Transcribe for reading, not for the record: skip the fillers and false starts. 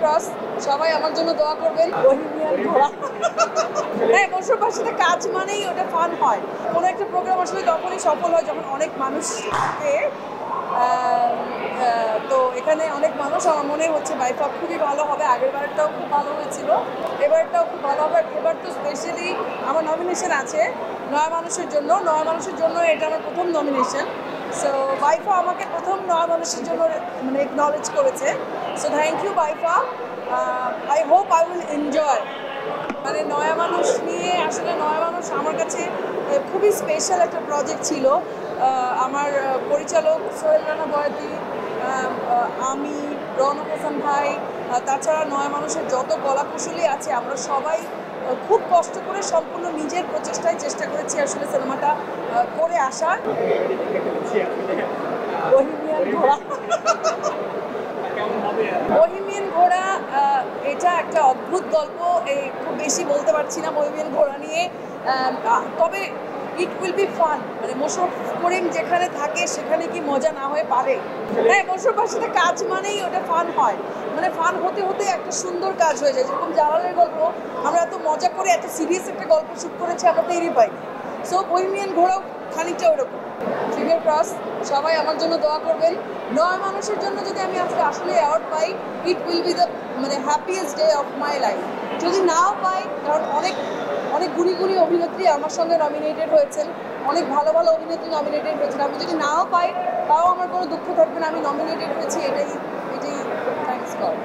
Cross সবাই আমার জন্য দোয়া করবেন। বহিমিয়ান ঘোড়া, হ্যাঁ মোশাররফের সাথে কাজ মানেই ওটা ফান হয়। কোনো একটা প্রোগ্রাম আসলে তখনই সফল হয় যখন অনেক মানুষ থাকে। তো এখানে অনেক মানুষ, আমার মনে হচ্ছে বাইফা খুবই ভালো হবে। আগের বারটাও খুব ভালো হয়েছিল, এবারটাও খুব ভালো হবে। এবার তো স্পেশালি আমার নমিনেশন আছে নয়া মানুষের জন্য। নয়া মানুষের জন্য এটা আমার প্রথম নমিনেশন। সো বাইফা আমাকে প্রথম নয়া মানুষের জন্য মানে একনলেজ করেছে। সো থ্যাংক ইউ বাইফা। I hope I will enjoy. মানে নয়া মানুষ নিয়ে আসলে নয়া মানুষ আমার কাছে খুবই স্পেশাল একটা প্রজেক্ট ছিল। আমার পরিচালক সোহেল রানা বয়াতি, আমি, রৌনক হাসান ভাই, তাছাড়া নয়া মানুষের যত কলাকুশলী আছে আমরা সবাই খুব কষ্ট করে সম্পূর্ণ নিজের প্রচেষ্টায় চেষ্টা করেছি আসলে সিনেমাটা করে আসার। বহিমিয়ান ঘোড়া, বহিমিয়ান ঘোড়া এটা একটা অদ্ভুত গল্প। খুব বেশি বলতে পারছি না বহিমিয়ান ঘোড়া নিয়ে, তবে ইট উইল বি ফান। মানে মোশাররফ করিম যেখানে থাকে সেখানে কি মজা না হয়ে পারে? হ্যাঁ মোশাররফের সাথে কাজ মানেই ওটা ফান হয়। মানে ফান হতে হতে একটা সুন্দর কাজ হয়ে যায়। যেরকম জালালের গল্প আমরা এত মজা করে এত সিরিয়াস একটা গল্প শুট করেছি, আমরা টেরই পাই। সো বহিমিয়ান ঘোড়াও খানিকটা ওরকম। ফিঙ্গার ক্রস সবাই আমার জন্য দোয়া করবেন। নয় মানুষের জন্য যদি আমি আজকে আসলে অ্যাওয়ার্ড পাই, ইট উইল বি দ্য মানে happiest day of my life. যদি নাও পাই, কারণ অনেক অনেক গুণী গুণী অভিনেত্রী আমার সঙ্গে নমিনেটেড হয়েছেন, অনেক ভালো ভালো অভিনেত্রী নমিনেটেড হয়েছেন। আমি যদি নাও পাই তাও আমার কোনো দুঃখ থাকবে না, আমি নমিনেটেড হয়েছি, এটাই থ্যাঙ্কস গড।